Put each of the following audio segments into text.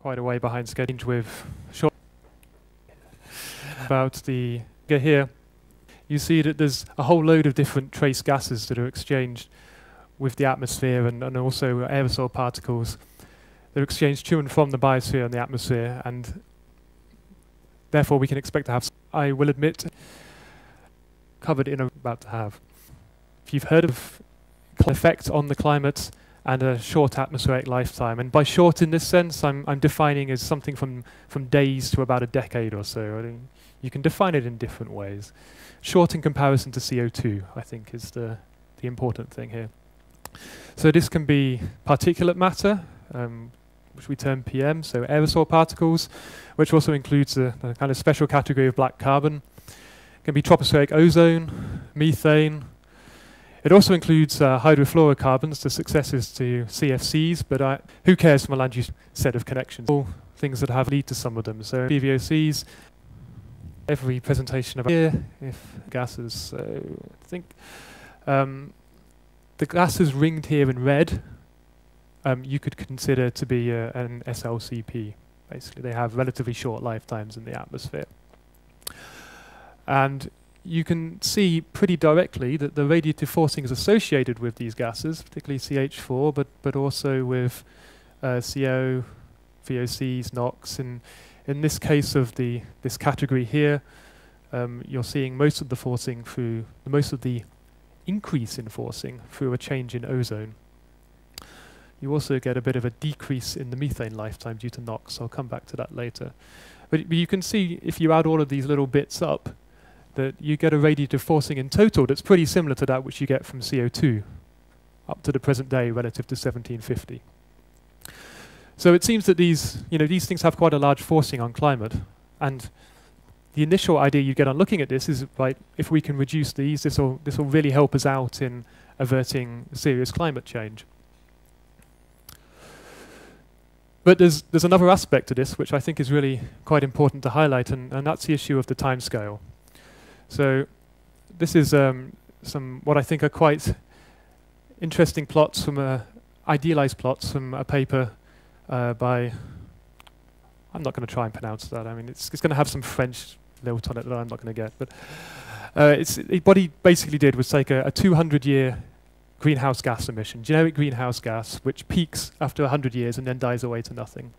quite a way behind schedule with short about the here. You see that there's a whole load of different trace gases that are exchanged with the atmosphere and also aerosol particles that are exchanged to and from the biosphere and the atmosphere, and therefore we can expect to have, I will admit, covered in about to have. If you've heard of effect on the climate and a short atmospheric lifetime, and by short in this sense I'm defining as something from days to about a decade or so. I mean, you can define it in different ways. Short in comparison to CO2, I think, is the important thing here. So this can be particulate matter, which we term PM, so aerosol particles, which also includes a kind of special category of black carbon. It can be tropospheric ozone, methane. It also includes hydrofluorocarbons, the successors to CFCs, but who cares from a land use set of connections? All things that have lead to some of them. So PVOCs, every presentation about here, if gases, so I think the gases ringed here in red, you could consider to be an SLCP. Basically, they have relatively short lifetimes in the atmosphere. And you can see pretty directly that the radiative forcing is associated with these gases, particularly CH4, but also with CO, VOCs, NOx. And in this case of this category here, you're seeing most of the forcing through, most of the increase in forcing through a change in ozone. You also get a bit of a decrease in the methane lifetime due to NOx. I'll come back to that later. But you can see, if you add all of these little bits up, that you get a radiative forcing in total that's pretty similar to that which you get from CO2 up to the present day relative to 1750. So it seems that these things have quite a large forcing on climate, and the initial idea you get on looking at this is, right, if we can reduce these, this will really help us out in averting serious climate change. But there's another aspect to this which I think is really quite important to highlight, and that's the issue of the timescale. So this is some what I think are quite interesting plots from idealized plots from a paper by, I'm not going to try and pronounce that. I mean, it's going to have some French lilt on it that I'm not going to get. But what he basically did was take a 200-year greenhouse gas emission, generic greenhouse gas, which peaks after 100 years and then dies away to nothing.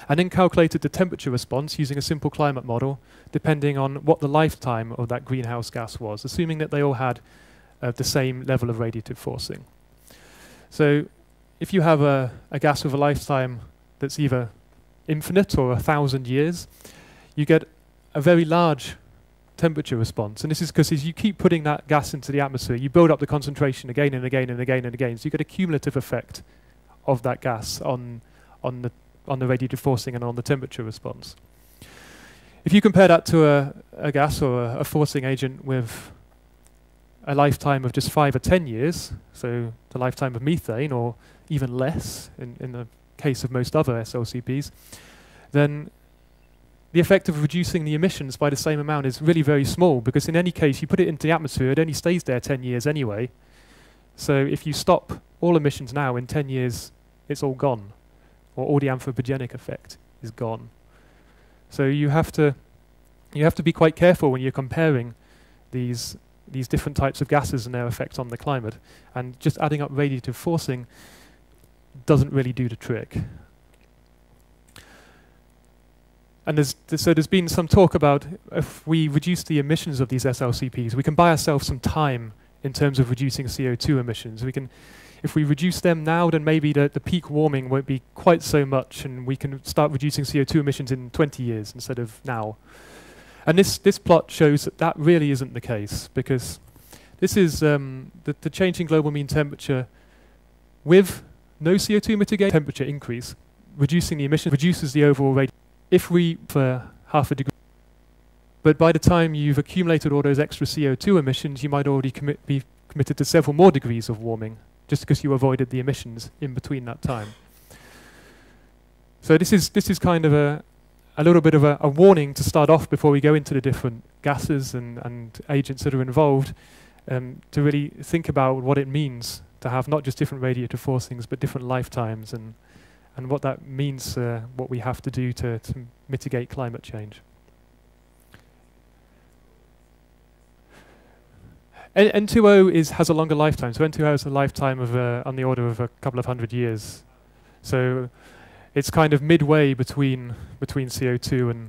And then calculated the temperature response using a simple climate model, depending on what the lifetime of that greenhouse gas was, assuming that they all had the same level of radiative forcing. So if you have a gas with a lifetime that's either infinite or 1,000 years, you get a very large temperature response. And this is because as you keep putting that gas into the atmosphere, you build up the concentration again and again and again and again. So you get a cumulative effect of that gas on the radiative forcing and on the temperature response. If you compare that to a gas or a forcing agent with a lifetime of just 5 or 10 years, so the lifetime of methane, or even less in the case of most other SLCPs, then the effect of reducing the emissions by the same amount is really very small, because in any case, you put it into the atmosphere, it only stays there 10 years anyway. So if you stop all emissions now, in 10 years, it's all gone, or all the anthropogenic effect is gone. So you have to be quite careful when you're comparing these different types of gases and their effect on the climate. And just adding up radiative forcing doesn't really do the trick. And there's been some talk about if we reduce the emissions of these SLCPs, we can buy ourselves some time in terms of reducing CO2 emissions. If we reduce them now, then maybe the peak warming won't be quite so much, and we can start reducing CO2 emissions in 20 years instead of now. And this plot shows that really isn't the case, because this is the change in global mean temperature with no CO2 mitigation temperature increase. Reducing the emissions reduces the overall rate. If we, for half a degree, but by the time you've accumulated all those extra CO2 emissions, you might already be committed to several more degrees of warming, just because you avoided the emissions in between that time. So this is kind of a little bit of a warning to start off before we go into the different gases and agents that are involved, to really think about what it means to have not just different radiative forcings, but different lifetimes and and what that means, what we have to do to mitigate climate change. N2O has a longer lifetime. So N2O has a lifetime of on the order of a couple of 100 years. So it's kind of midway between CO2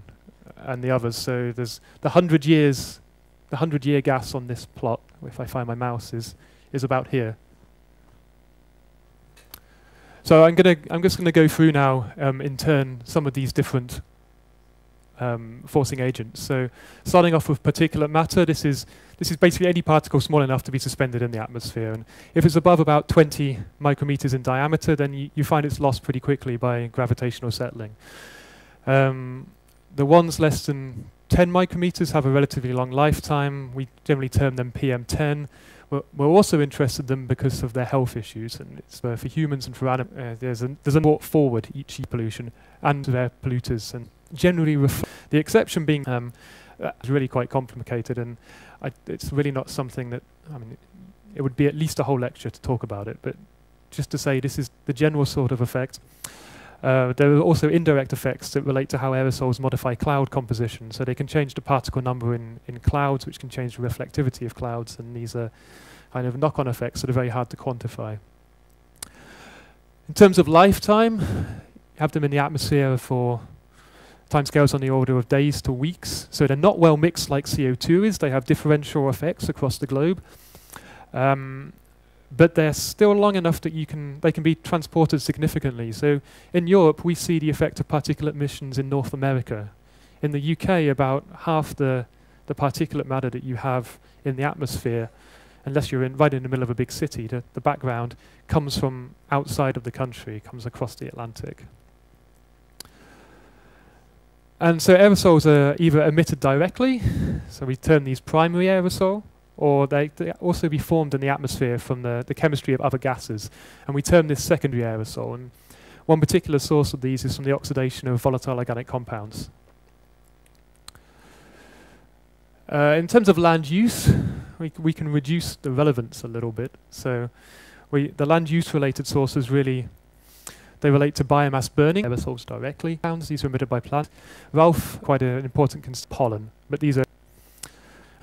and the others. So there's the 100 years, the 100-year gas on this plot, if I find my mouse, is about here. So I'm just gonna go through now in turn some of these different forcing agents. So starting off with particulate matter, this is basically any particle small enough to be suspended in the atmosphere. And if it's above about 20 micrometers in diameter, then you find it's lost pretty quickly by gravitational settling. The ones less than 10 micrometers have a relatively long lifetime. We generally term them PM10. We're also interested in them because of their health issues, and it's for humans and for animals. There's a brought forward each pollution and their polluters, and generally the exception being is really quite complicated, and it's really not something that, I mean, it would be at least a whole lecture to talk about it, but just to say this is the general sort of effect. There are also indirect effects that relate to how aerosols modify cloud composition. So they can change the particle number in clouds, which can change the reflectivity of clouds, and these are kind of knock-on effects that are very hard to quantify. In terms of lifetime, you have them in the atmosphere for timescales on the order of days to weeks. So they're not well mixed like CO2 is. They have differential effects across the globe. But they're still long enough that they can be transported significantly. So in Europe, we see the effect of particulate emissions in North America. In the UK, about half the particulate matter that you have in the atmosphere, unless you're right in the middle of a big city, the background comes from outside of the country, comes across the Atlantic. And so aerosols are either emitted directly, so we term these primary aerosol, or they also be formed in the atmosphere from the chemistry of other gases. And we term this secondary aerosol. And one particular source of these is from the oxidation of volatile organic compounds. In terms of land use, we can reduce the relevance a little bit. So the land use related sources really, they relate to biomass burning, aerosols directly. These are emitted by plants. Ralph, quite an important pollen, but these are.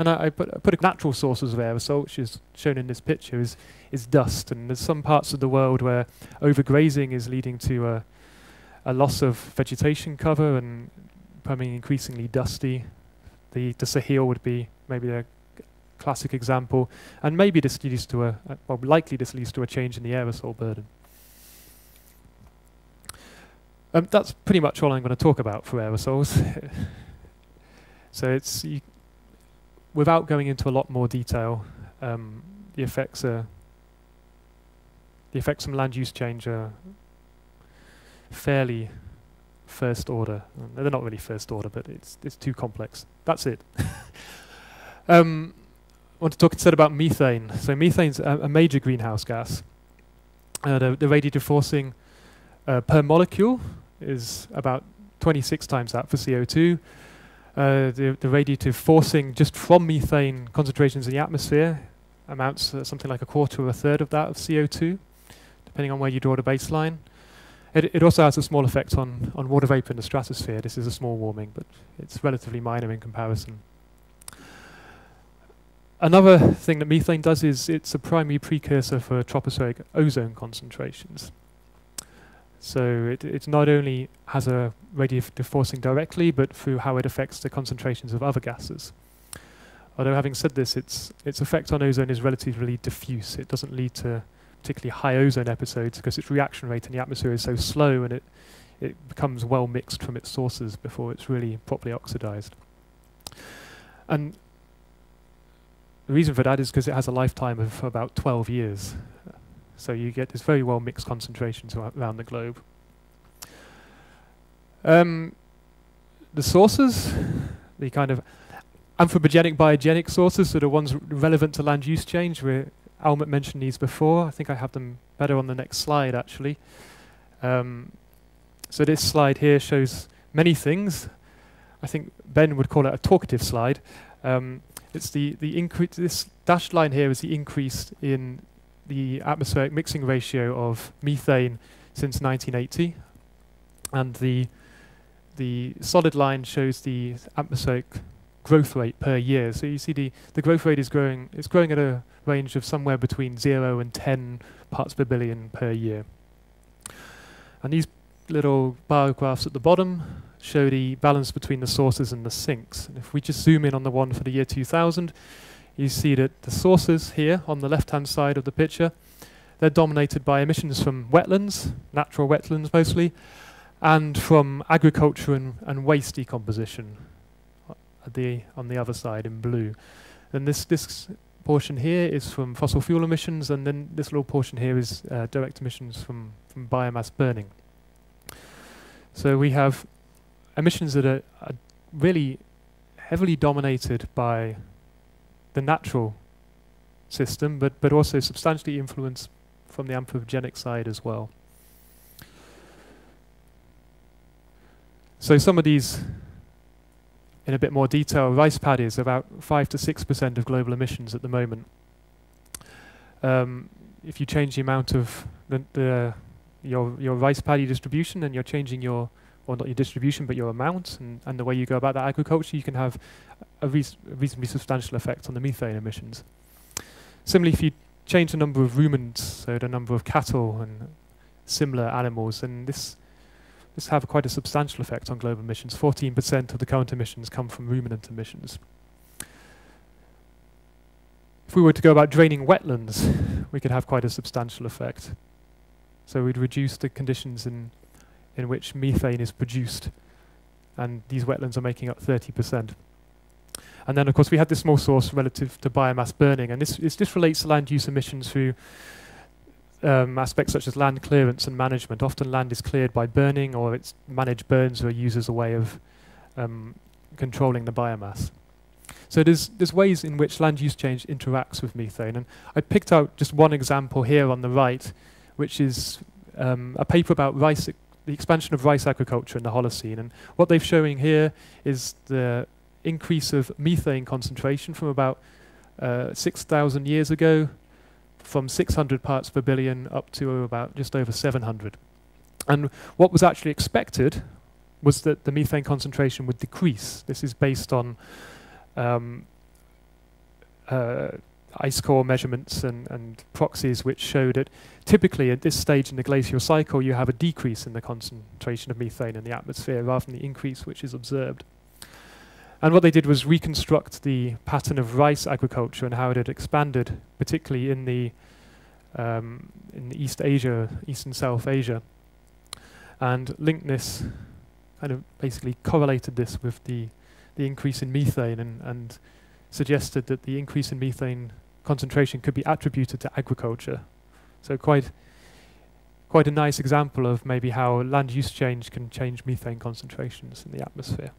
And I put a natural sources of aerosol, which is shown in this picture, is dust. And there's some parts of the world where overgrazing is leading to a loss of vegetation cover and becoming increasingly dusty. The Sahel would be maybe a classic example. And maybe this leads to likely this leads to a change in the aerosol burden. That's pretty much all I'm going to talk about for aerosols. So it's without going into a lot more detail, the effects from land use change are fairly first order. They're not really first order, but it's too complex. That's it. I want to talk instead about methane. So methane's a major greenhouse gas. The radiative forcing per molecule is about 26 times that for CO2. The radiative forcing just from methane concentrations in the atmosphere amounts to something like a quarter or a third of that of CO2, depending on where you draw the baseline. It also has a small effect on water vapor in the stratosphere. This is a small warming, but it's relatively minor in comparison. Another thing that methane does is it's a primary precursor for tropospheric ozone concentrations. So it not only has a radiative forcing directly, but through how it affects the concentrations of other gases. Although having said this, its effect on ozone is relatively diffuse. It doesn't lead to particularly high ozone episodes because its reaction rate in the atmosphere is so slow, and it becomes well mixed from its sources before it's really properly oxidized. And the reason for that is because it has a lifetime of about 12 years. So you get this very well mixed concentrations around the globe. The sources, the kind of anthropogenic, biogenic sources, are the ones relevant to land use change. Almut mentioned these before. I think I have them better on the next slide, actually. So this slide here shows many things. I think Ben would call it a talkative slide. It's the increase. This dashed line here is the increase in the atmospheric mixing ratio of methane since 1980. And the solid line shows the atmospheric growth rate per year. So you see the growth rate is growing. It's growing at a range of somewhere between 0 and 10 parts per billion per year. And these little bar graphs at the bottom show the balance between the sources and the sinks. And if we just zoom in on the one for the year 2000, you see that the sources here on the left-hand side of the picture, they're dominated by emissions from wetlands, natural wetlands mostly, and from agriculture and waste decomposition on the other side in blue. And this portion here is from fossil fuel emissions, and then this little portion here is direct emissions from biomass burning. So we have emissions that are really heavily dominated by the natural system, but also substantially influenced from the anthropogenic side as well. So some of these, in a bit more detail, rice paddies, about 5 to 6% of global emissions at the moment. If you change the amount of your rice paddy distribution, and you're changing your, or not your distribution, but your amount and the way you go about that agriculture, you can have a reasonably substantial effect on the methane emissions. Similarly, if you change the number of ruminants, so the number of cattle and similar animals, then this have quite a substantial effect on global emissions. 14% of the current emissions come from ruminant emissions. If we were to go about draining wetlands, we could have quite a substantial effect. So we'd reduce the conditions in which methane is produced, and these wetlands are making up 30%. And then, of course, we had this small source relative to biomass burning, and this relates to land use emissions through aspects such as land clearance and management. Often land is cleared by burning, or it's managed burns are used as a way of controlling the biomass. So there's ways in which land use change interacts with methane, and I picked out just one example here on the right, which is a paper about the expansion of rice agriculture in the Holocene. And what they're showing here is the increase of methane concentration from about 6,000 years ago, from 600 parts per billion up to about just over 700. And what was actually expected was that the methane concentration would decrease. This is based on ice core measurements and proxies, which show that typically at this stage in the glacial cycle you have a decrease in the concentration of methane in the atmosphere rather than the increase which is observed. And what they did was reconstruct the pattern of rice agriculture and how it had expanded, particularly in the East and South Asia, and linked this, kind of basically correlated this with the increase in methane, and suggested that the increase in methane concentration could be attributed to agriculture. So quite a nice example of maybe how land use change can change methane concentrations in the atmosphere.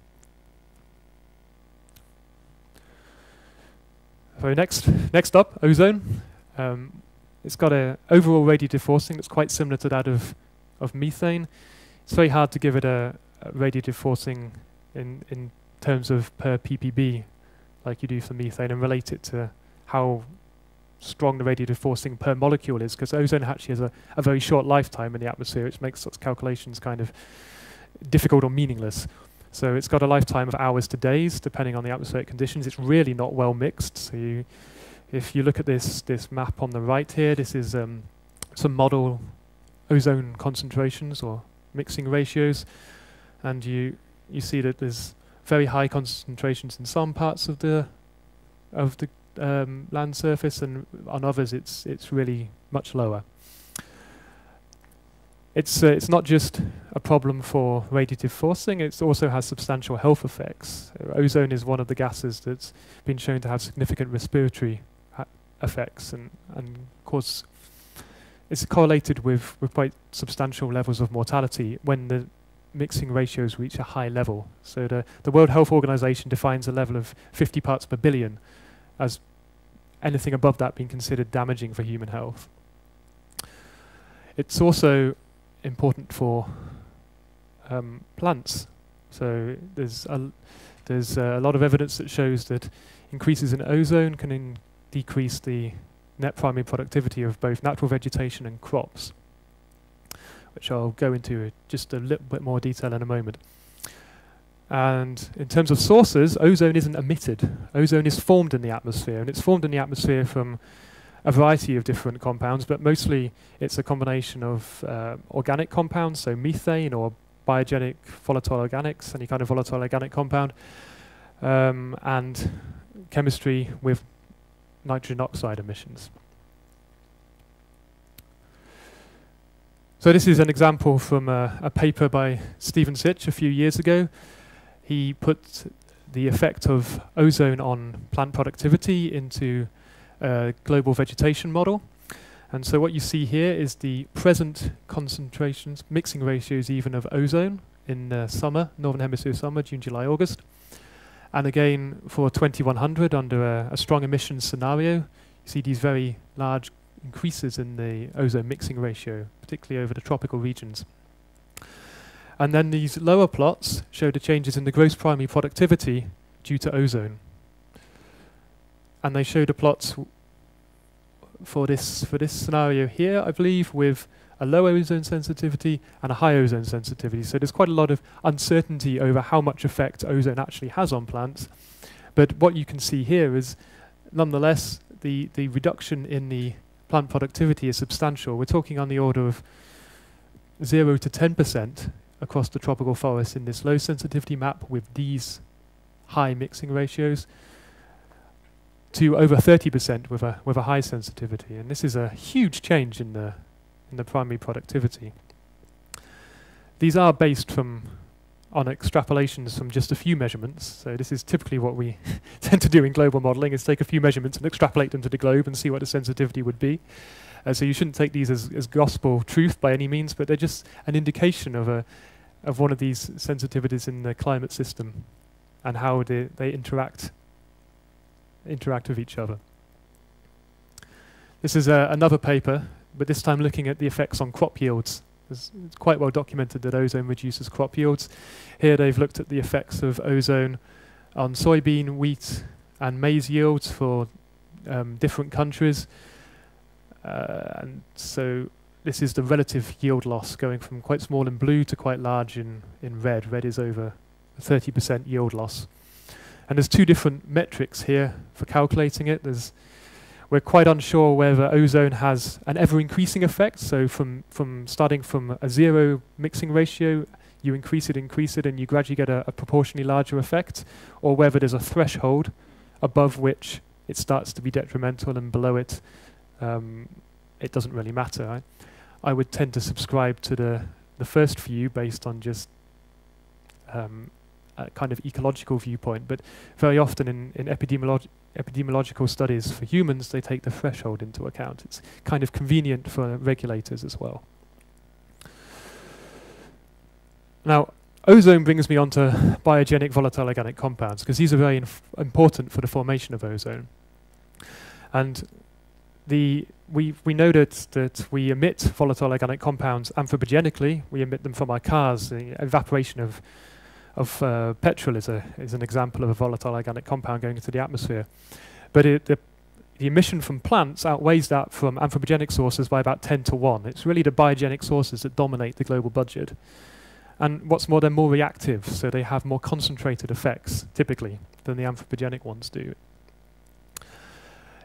So next up, ozone. It's got an overall radiative forcing that's quite similar to that of methane. It's very hard to give it a radiative forcing in terms of per ppb, like you do for methane, and relate it to how strong the radiative forcing per molecule is, because ozone actually has a very short lifetime in the atmosphere, which makes such calculations kind of difficult or meaningless. So it's got a lifetime of hours to days, depending on the atmospheric conditions. It's really not well mixed. So if you look at this map on the right here, this is some model ozone concentrations or mixing ratios, and you see that there's very high concentrations in some parts of the land surface, and on others it's really much lower. It's not just a problem for radiative forcing, it also has substantial health effects. Ozone is one of the gases that's been shown to have significant respiratory effects, and of course it's correlated with quite substantial levels of mortality when the mixing ratios reach a high level. So the World Health Organization defines a level of 50 parts per billion as anything above that being considered damaging for human health. It's also important for plants. So there's a lot of evidence that shows that increases in ozone can decrease the net primary productivity of both natural vegetation and crops. which I'll go into just a little bit more detail in a moment. And in terms of sources, ozone isn't emitted. Ozone is formed in the atmosphere, and it's formed in the atmosphere from a variety of different compounds, but mostly it's a combination of organic compounds, so methane or biogenic volatile organics, any kind of volatile organic compound, and chemistry with nitrogen oxide emissions. So this is an example from a paper by Stephen Sitch a few years ago. He put the effect of ozone on plant productivity into a global vegetation model. And so what you see here is the present concentrations, mixing ratios even of ozone in summer, Northern Hemisphere summer, June, July, August. And again, for 2100, under a strong emissions scenario, you see these very large increases in the ozone mixing ratio, particularly over the tropical regions. And then these lower plots show the changes in the gross primary productivity due to ozone. And they show the plots for this scenario here, I believe, with a low ozone sensitivity and a high ozone sensitivity. So there's quite a lot of uncertainty over how much effect ozone actually has on plants. But what you can see here is, nonetheless, the reduction in the plant productivity is substantial. We're talking on the order of 0 to 10% across the tropical forests in this low sensitivity map with these high mixing ratios, to over 30% with a high sensitivity. And this is a huge change in the primary productivity. These are based on extrapolations from just a few measurements. So this is typically what we tend to do in global modeling, is take a few measurements and extrapolate them to the globe and see what the sensitivity would be. So you shouldn't take these as gospel truth by any means, but they're just an indication of one of these sensitivities in the climate system and how they interact with each other. This is another paper, but this time looking at the effects on crop yields. It's quite well documented that ozone reduces crop yields. Here they've looked at the effects of ozone on soybean, wheat and maize yields for different countries. And so this is the relative yield loss going from quite small in blue to quite large in red. Red is over 30% yield loss. And there's two different metrics here for calculating it. We're quite unsure whether ozone has an ever-increasing effect. So from starting from a 0 mixing ratio, you increase it, and you gradually get a proportionally larger effect, or whether there's a threshold above which it starts to be detrimental, and below it, it doesn't really matter. I would tend to subscribe to the first view based on just a kind of ecological viewpoint, but very often in epidemiological studies for humans, they take the threshold into account. It's kind of convenient for regulators as well. Now, ozone brings me on to biogenic volatile organic compounds, because these are very important for the formation of ozone. And we know that we emit volatile organic compounds anthropogenically. We emit them from our cars. The evaporation of petrol is an example of a volatile organic compound going into the atmosphere. But the emission from plants outweighs that from anthropogenic sources by about 10 to 1. It's really the biogenic sources that dominate the global budget. And what's more, they're more reactive, so they have more concentrated effects, typically, than the anthropogenic ones do.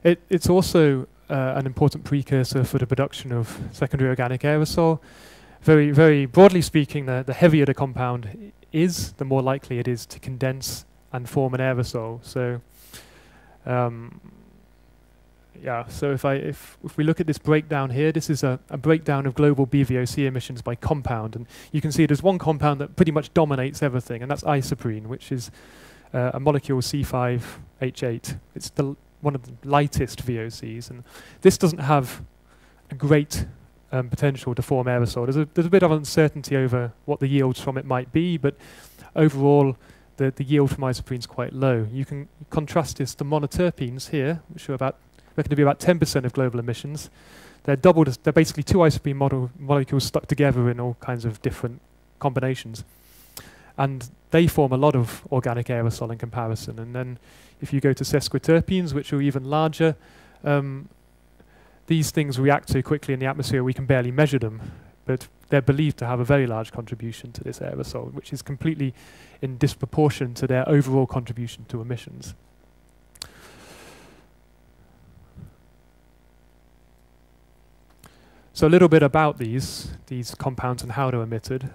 It's also an important precursor for the production of secondary organic aerosol. Very, very broadly speaking, the heavier the compound is, the more likely it is to condense and form an aerosol. So, so if we look at this breakdown here, this is a breakdown of global BVOC emissions by compound, and you can see there's one compound that pretty much dominates everything, and that's isoprene, which is a molecule C5H8. It's one of the lightest VOCs, and this doesn't have a great potential to form aerosol. There's a bit of uncertainty over what the yields from it might be, but overall the yield from isoprene is quite low. You can contrast this to monoterpenes here, which are reckon to be about 10% of global emissions. They're basically two isoprene molecules stuck together in all kinds of different combinations, and they form a lot of organic aerosol in comparison. And then if you go to sesquiterpenes, which are even larger, these things react so quickly in the atmosphere we can barely measure them. But they're believed to have a very large contribution to this aerosol, which is completely in disproportion to their overall contribution to emissions. So a little bit about these compounds and how they're emitted.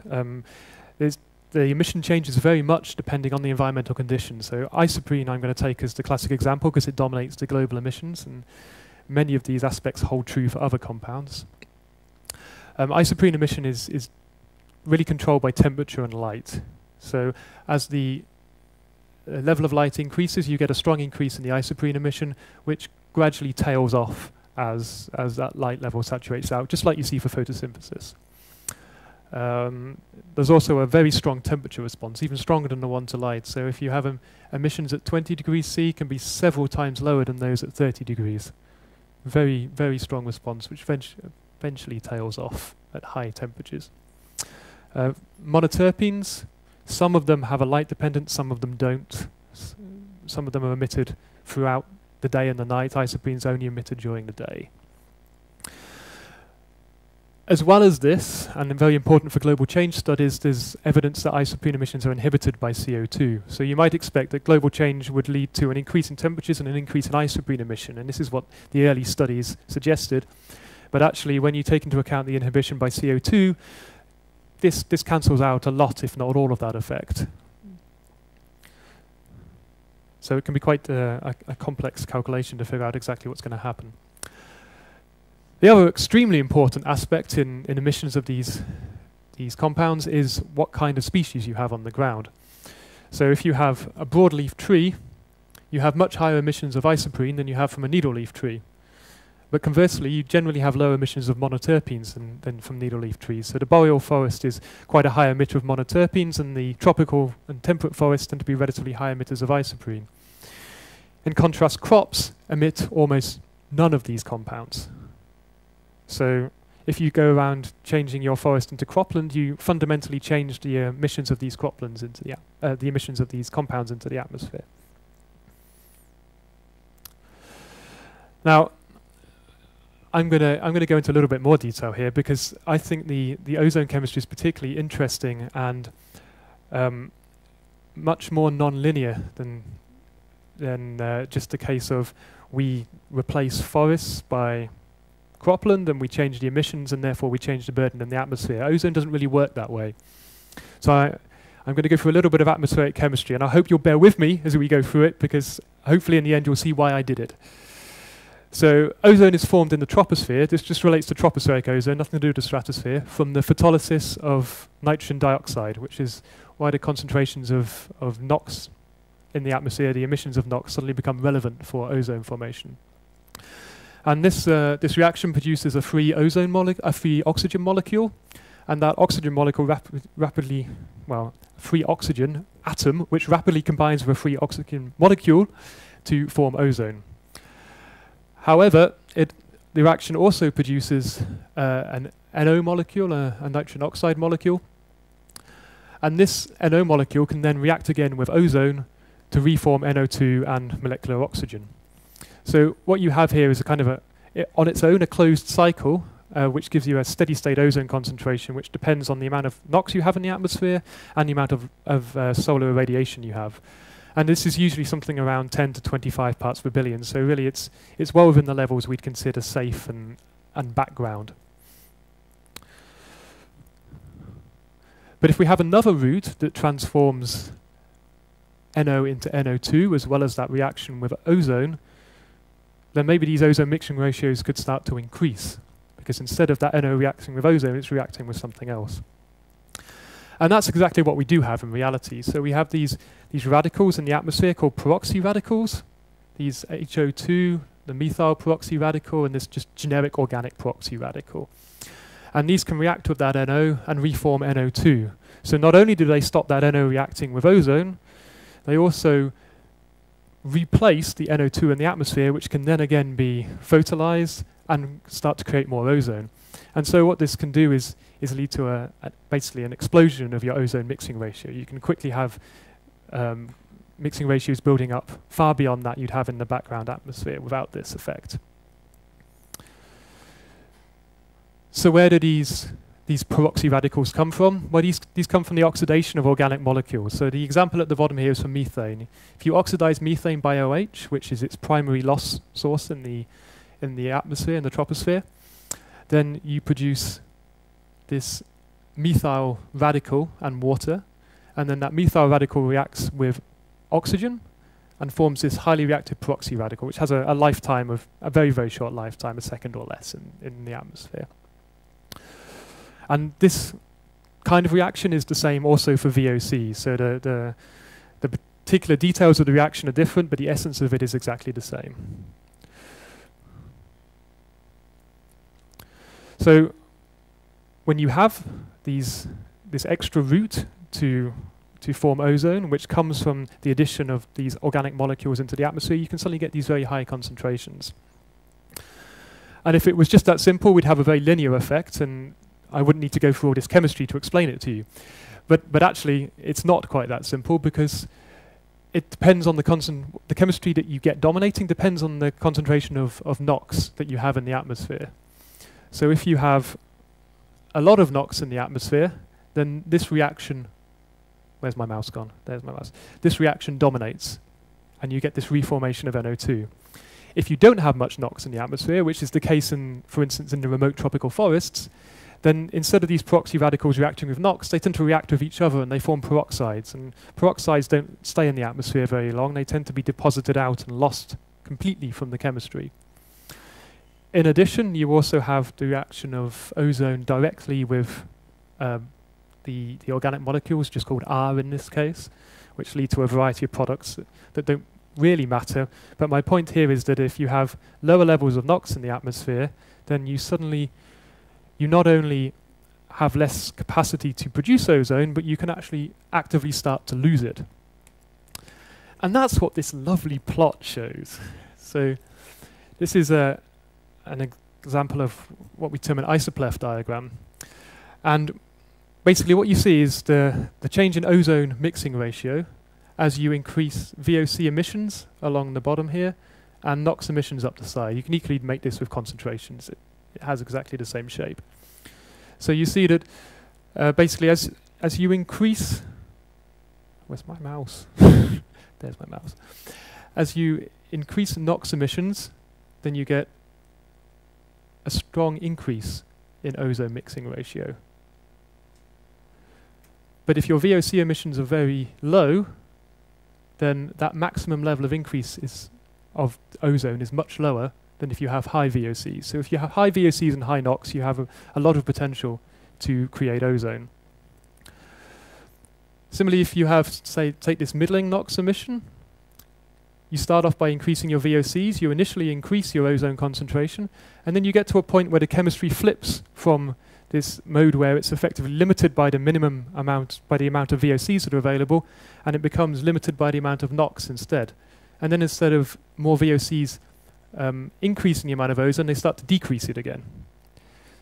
The emission changes very much depending on the environmental conditions. So isoprene I'm going to take as the classic example because it dominates the global emissions, and many of these aspects hold true for other compounds. Isoprene emission is really controlled by temperature and light. So as the level of light increases, you get a strong increase in the isoprene emission, which gradually tails off as that light level saturates out, just like you see for photosynthesis. There's also a very strong temperature response, even stronger than the one to light. So if you have emissions at 20 degrees C, can be several times lower than those at 30 degrees. Very, very strong response, which eventually tails off at high temperatures. Monoterpenes, some of them have a light dependence, some of them don't. Some of them are emitted throughout the day and the night. Isoprene's only emitted during the day. As well as this, and very important for global change studies, there's evidence that isoprene emissions are inhibited by CO2. So you might expect that global change would lead to an increase in temperatures and an increase in isoprene emission, and this is what the early studies suggested. But actually, when you take into account the inhibition by CO2, this cancels out a lot, if not all of that effect. So it can be quite a complex calculation to figure out exactly what's going to happen. The other extremely important aspect in emissions of these compounds is what kind of species you have on the ground. So if you have a broadleaf tree, you have much higher emissions of isoprene than you have from a needleleaf tree. But conversely, you generally have lower emissions of monoterpenes than from needleleaf trees. So the boreal forest is quite a high emitter of monoterpenes, and the tropical and temperate forests tend to be relatively high emitters of isoprene. In contrast, crops emit almost none of these compounds. So if you go around changing your forest into cropland, you fundamentally change the emissions of these croplands into the emissions of these compounds into the atmosphere. Now, I'm gonna go into a little bit more detail here because I think the ozone chemistry is particularly interesting and much more non-linear than just the case of we replace forests by cropland and we change the emissions and therefore we change the burden in the atmosphere. Ozone doesn't really work that way. So I'm going to go through a little bit of atmospheric chemistry, and I hope you'll bear with me as we go through it because hopefully in the end you'll see why I did it. So ozone is formed in the troposphere. This just relates to tropospheric ozone, nothing to do with the stratosphere, from the photolysis of nitrogen dioxide, which is why the concentrations of NOx in the atmosphere, the emissions of NOx, suddenly become relevant for ozone formation. And this reaction produces a free oxygen molecule, and that oxygen molecule free oxygen atom, which rapidly combines with a free oxygen molecule to form ozone. However, the reaction also produces an NO molecule, a nitrogen oxide molecule, and this NO molecule can then react again with ozone to reform NO2 and molecular oxygen. So what you have here is a kind of on its own, a closed cycle, which gives you a steady state ozone concentration, which depends on the amount of NOx you have in the atmosphere and the amount of solar irradiation you have. And this is usually something around 10 to 25 parts per billion. So really it's well within the levels we'd consider safe and background. But if we have another route that transforms NO into NO2, as well as that reaction with ozone, then maybe these ozone mixing ratios could start to increase, because instead of that NO reacting with ozone, it's reacting with something else. And that's exactly what we do have in reality. So we have these radicals in the atmosphere called peroxy radicals, these HO2, the methyl peroxy radical, and this just generic organic peroxy radical. And these can react with that NO and reform NO2. So not only do they stop that NO reacting with ozone, they also replace the NO2 in the atmosphere, which can then again be photolized and start to create more ozone. And so what this can do is lead to basically an explosion of your ozone mixing ratio. You can quickly have mixing ratios building up far beyond that you'd have in the background atmosphere without this effect. So where do these these peroxy radicals come from? Well, these come from the oxidation of organic molecules. So the example at the bottom here is for methane. If you oxidize methane by OH, which is its primary loss source in the atmosphere, in the troposphere, then you produce this methyl radical and water, and then that methyl radical reacts with oxygen and forms this highly reactive peroxy radical, which has a lifetime of a very, very short lifetime, a second or less in the atmosphere. And this kind of reaction is the same also for VOCs. So the particular details of the reaction are different, but the essence of it is exactly the same. So when you have this extra route to form ozone, which comes from the addition of these organic molecules into the atmosphere, you can suddenly get these very high concentrations. And if it was just that simple, we'd have a very linear effect, and I wouldn't need to go through all this chemistry to explain it to you. But actually, it's not quite that simple, because it depends on the chemistry that you get dominating depends on the concentration of NOx that you have in the atmosphere. So if you have a lot of NOx in the atmosphere, then this reaction, where's my mouse gone? There's my mouse. This reaction dominates, and you get this reformation of NO2. If you don't have much NOx in the atmosphere, which is the case for instance, in the remote tropical forests, then instead of these peroxy radicals reacting with NOx, they tend to react with each other and they form peroxides. And peroxides don't stay in the atmosphere very long. They tend to be deposited out and lost completely from the chemistry. In addition, you also have the reaction of ozone directly with the organic molecules, just called R in this case, which lead to a variety of products that don't really matter. But my point here is that if you have lower levels of NOx in the atmosphere, then you not only have less capacity to produce ozone, but you can actually actively start to lose it. And that's what this lovely plot shows. So this is an example of what we term an Cleft diagram. And basically what you see is the change in ozone mixing ratio as you increase VOC emissions along the bottom here and NOx emissions up the side. You can equally make this with concentrations. It has exactly the same shape. So you see that basically as you increase, where's my mouse? There's my mouse. As you increase NOx emissions, then you get a strong increase in ozone mixing ratio. But if your VOC emissions are very low, then that maximum level of increase of ozone is much lower than if you have high VOCs. So if you have high VOCs and high NOx, you have a lot of potential to create ozone. Similarly, if you have, say, take this middling NOx emission, you start off by increasing your VOCs, you initially increase your ozone concentration, and then you get to a point where the chemistry flips from this mode where it's effectively limited by the minimum amount, by the amount of VOCs that are available, and it becomes limited by the amount of NOx instead. And then instead of more VOCs increasing the amount of ozone, they start to decrease it again.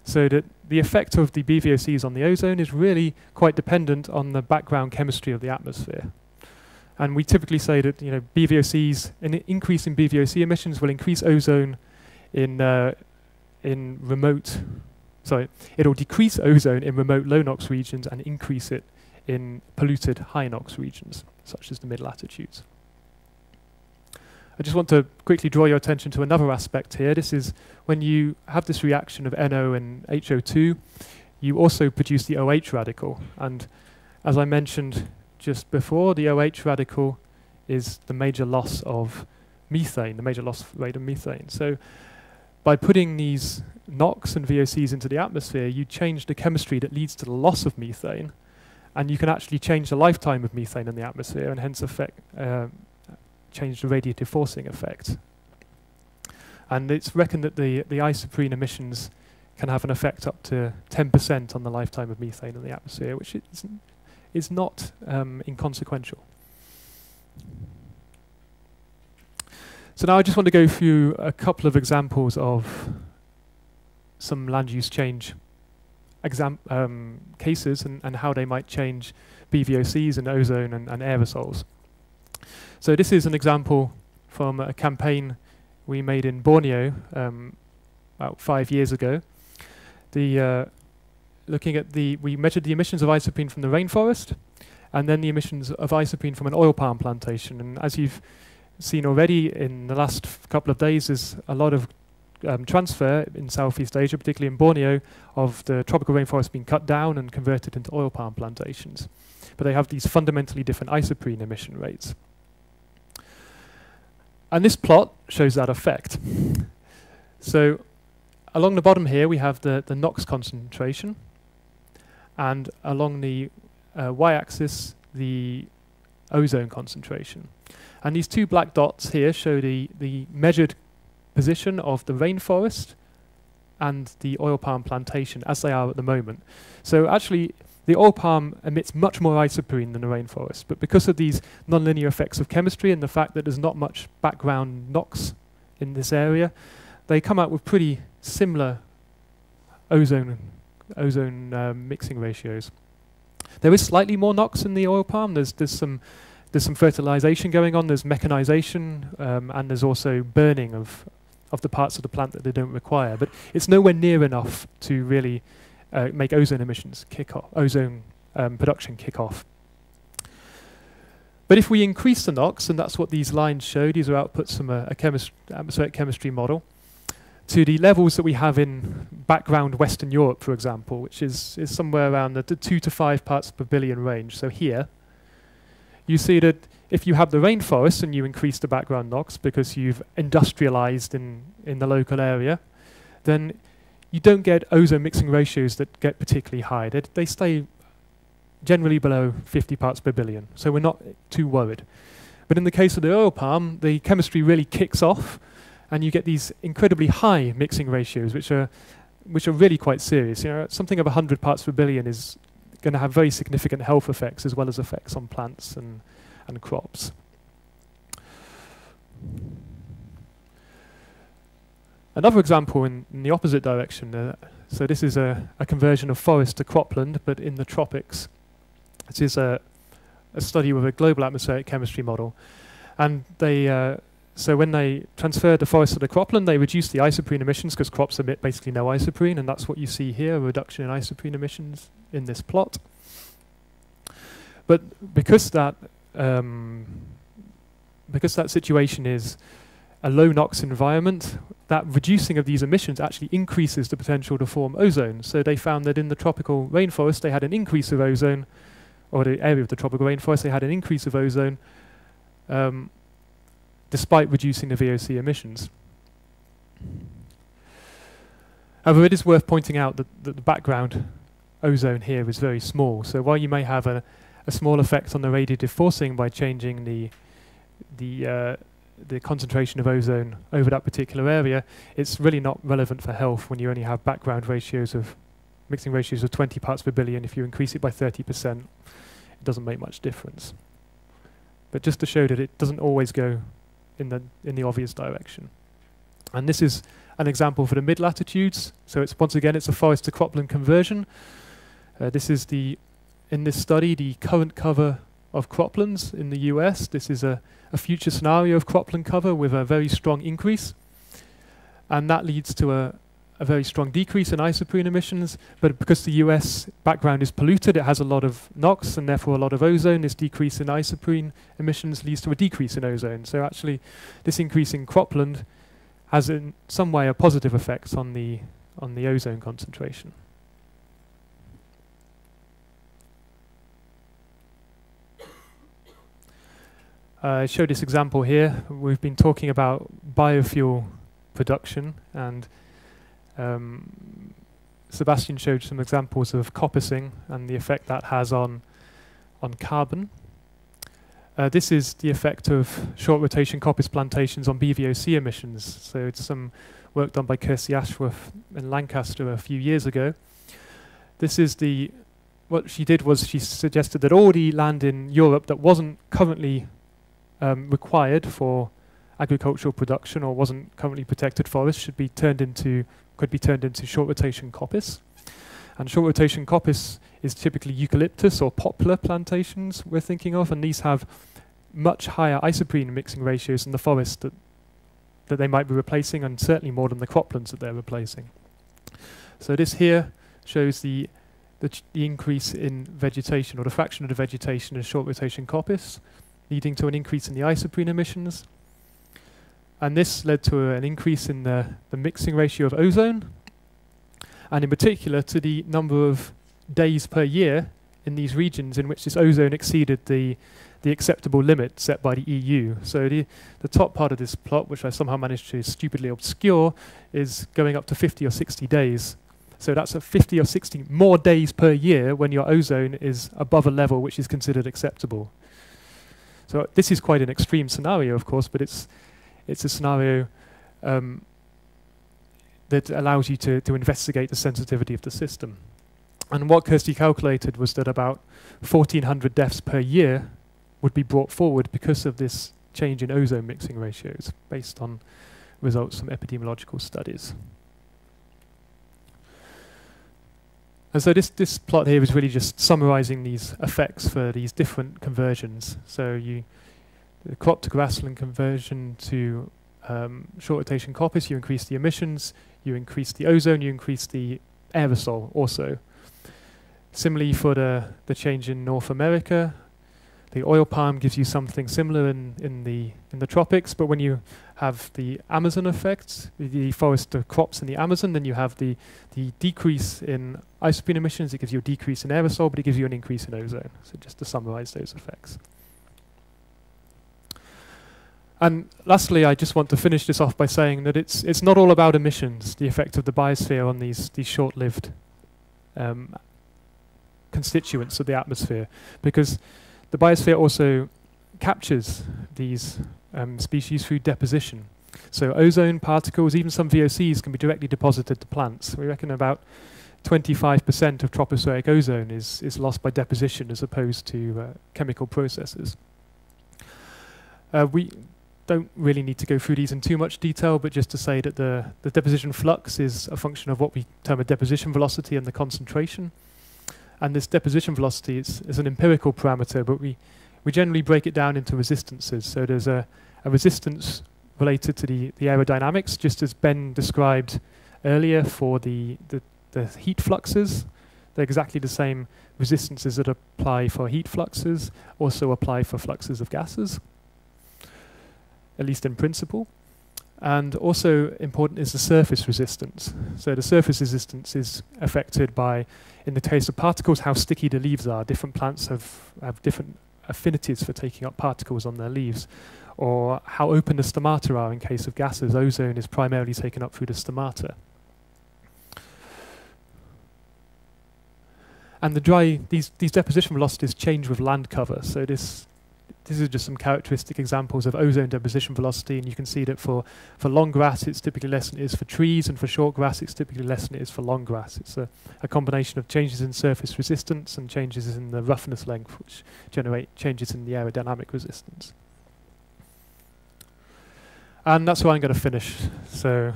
So that the effect of the BVOCs on the ozone is really quite dependent on the background chemistry of the atmosphere. And we typically say that BVOCs, an increase in BVOC emissions will increase ozone in remote, it'll decrease ozone in remote low NOx regions and increase it in polluted high NOx regions, such as the mid-latitudes. I just want to quickly draw your attention to another aspect here. This is when you have this reaction of NO and HO2, you also produce the OH radical. And as I mentioned just before, the OH radical is the major loss of methane, the major loss rate of methane. So by putting these NOx and VOCs into the atmosphere, you change the chemistry that leads to the loss of methane, and you can actually change the lifetime of methane in the atmosphere and hence change the radiative forcing effect. And it's reckoned that the isoprene emissions can have an effect up to 10% on the lifetime of methane in the atmosphere, which is not inconsequential. So now I just want to go through a couple of examples of some land use change cases and how they might change BVOCs and ozone and aerosols. So this is an example from a campaign we made in Borneo about 5 years ago. The we measured the emissions of isoprene from the rainforest, and then the emissions of isoprene from an oil palm plantation. And as you've seen already in the last couple of days, there's a lot of transfer in Southeast Asia, particularly in Borneo, of the tropical rainforest being cut down and converted into oil palm plantations. But they have these fundamentally different isoprene emission rates. And this plot shows that effect. So along the bottom here, we have the NOx concentration, and along the y-axis, the ozone concentration. And these two black dots here show the measured position of the rainforest and the oil palm plantation as they are at the moment. So actually, the oil palm emits much more isoprene than the rainforest, but because of these nonlinear effects of chemistry and the fact that there's not much background NOx in this area, they come out with pretty similar ozone mixing ratios. There is slightly more NOx in the oil palm. There's some fertilization going on. There's mechanization, and there's also burning of the parts of the plant that they don't require. But it's nowhere near enough to really make ozone emissions kick off, ozone production kick off. But if we increase the NOx, and that's what these lines show, these are outputs from a atmospheric chemistry model, to the levels that we have in background Western Europe, for example, which is somewhere around the 2 to 5 parts per billion range. So here, you see that if you have the rainforest and you increase the background NOx because you've industrialized in the local area, then you don't get ozone mixing ratios that get particularly high. They stay generally below 50 parts per billion, so we're not too worried. But in the case of the oil palm, the chemistry really kicks off, and you get these incredibly high mixing ratios, which are really quite serious. You know, something of 100 parts per billion is going to have very significant health effects as well as effects on plants and crops. Another example in the opposite direction. So this is a conversion of forest to cropland, but in the tropics. This is a study with a global atmospheric chemistry model, and they. So when they transferred the forest to the cropland, they reduced the isoprene emissions because crops emit basically no isoprene, and that's what you see here, a reduction in isoprene emissions in this plot. But because that situation is a low NOx environment, that reducing of these emissions actually increases the potential to form ozone. So they found that in the tropical rainforest, they had an increase of ozone, or the area of the tropical rainforest, they had an increase of ozone, despite reducing the VOC emissions. However, it is worth pointing out that the background ozone here is very small. So while you may have a small effect on the radiative forcing by changing the concentration of ozone over that particular area, it's really not relevant for health when you only have background mixing ratios of 20 parts per billion. If you increase it by 30%, it doesn't make much difference. But just to show that it doesn't always go in the obvious direction. And this is an example for the mid-latitudes. So it's once again, it's a forest to cropland conversion. This is in this study, the current cover of croplands in the US. This is a future scenario of cropland cover with a very strong increase. And that leads to a very strong decrease in isoprene emissions. But because the US background is polluted, it has a lot of NOx and therefore a lot of ozone. This decrease in isoprene emissions leads to a decrease in ozone. So actually, this increase in cropland has in some way a positive effect on the ozone concentration. I showed this example here. We've been talking about biofuel production, and Sebastian showed some examples of coppicing and the effect that has on carbon. This is the effect of short rotation coppice plantations on BVOC emissions. So it's some work done by Kirsty Ashworth in Lancaster a few years ago. This is what she did was she suggested that all the land in Europe that wasn't currently required for agricultural production or wasn't currently protected forest could be turned into short rotation coppice. And short rotation coppice is typically eucalyptus or poplar plantations we're thinking of, and these have much higher isoprene mixing ratios than the forest that they might be replacing, and certainly more than the croplands that they're replacing. So this here shows the the increase in vegetation, or the fraction of the vegetation in short rotation coppice, leading to an increase in the isoprene emissions. And this led to an increase in the mixing ratio of ozone, and in particular to the number of days per year in these regions in which this ozone exceeded the acceptable limit set by the EU. So the top part of this plot, which I somehow managed to stupidly obscure, is going up to 50 or 60 days. So that's a 50 or 60 more days per year when your ozone is above a level which is considered acceptable. So this is quite an extreme scenario, of course, but it's a scenario that allows you to investigate the sensitivity of the system. And what Kirsty calculated was that about 1,400 deaths per year would be brought forward because of this change in ozone mixing ratios, based on results from epidemiological studies. And so this plot here is really just summarizing these effects for these different conversions. So the crop to grassland conversion to short rotation coppice, you increase the emissions, you increase the ozone, you increase the aerosol also. Similarly for the change in North America, the oil palm gives you something similar in the tropics, but when you have the Amazon effect, the forest crops in the Amazon, then you have the decrease in isoprene emissions, it gives you a decrease in aerosol, but it gives you an increase in ozone. So just to summarize those effects. And lastly, I just want to finish this off by saying that it's not all about emissions, the effect of the biosphere on these short-lived constituents of the atmosphere, because the biosphere also captures these species through deposition. So ozone particles, even some VOCs, can be directly deposited to plants. We reckon about 25% of tropospheric ozone is lost by deposition as opposed to chemical processes. We don't really need to go through these in too much detail, but just to say that the deposition flux is a function of what we term a deposition velocity and the concentration. And this deposition velocity is an empirical parameter, but we generally break it down into resistances. So there's a resistance related to the aerodynamics, just as Ben described earlier for the heat fluxes. They're exactly the same resistances that apply for heat fluxes, also apply for fluxes of gases, at least in principle. And also important is the surface resistance. So the surface resistance is affected by, in the case of particles, how sticky the leaves are. Different plants have different affinities for taking up particles on their leaves, or how open the stomata are in case of gases. Ozone is primarily taken up through the stomata. And these deposition velocities change with land cover. So this is just some characteristic examples of ozone deposition velocity, and you can see that for long grass it's typically less than it is for trees, and for short grass it's typically less than it is for long grass. It's a combination of changes in surface resistance and changes in the roughness length, which generate changes in the aerodynamic resistance. And that's where I'm going to finish. So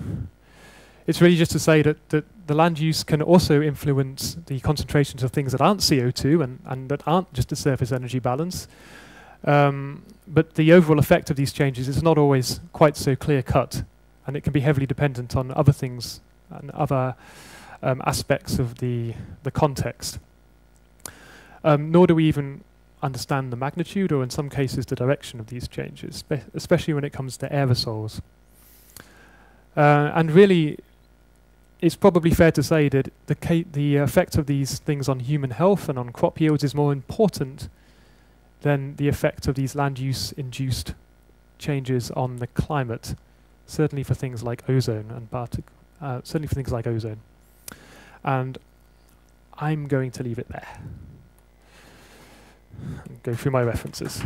it's really just to say that the land use can also influence the concentrations of things that aren't CO2 and that aren't just a surface energy balance. But the overall effect of these changes is not always quite so clear-cut, and it can be heavily dependent on other things and other aspects of the context. Nor do we even understand the magnitude, or in some cases the direction of these changes, especially when it comes to aerosols. And really, it's probably fair to say that the effect of these things on human health and on crop yields is more important than the effect of these land use induced changes on the climate, certainly for things like ozone and certainly for things like ozone. And I'm going to leave it there and go through my references.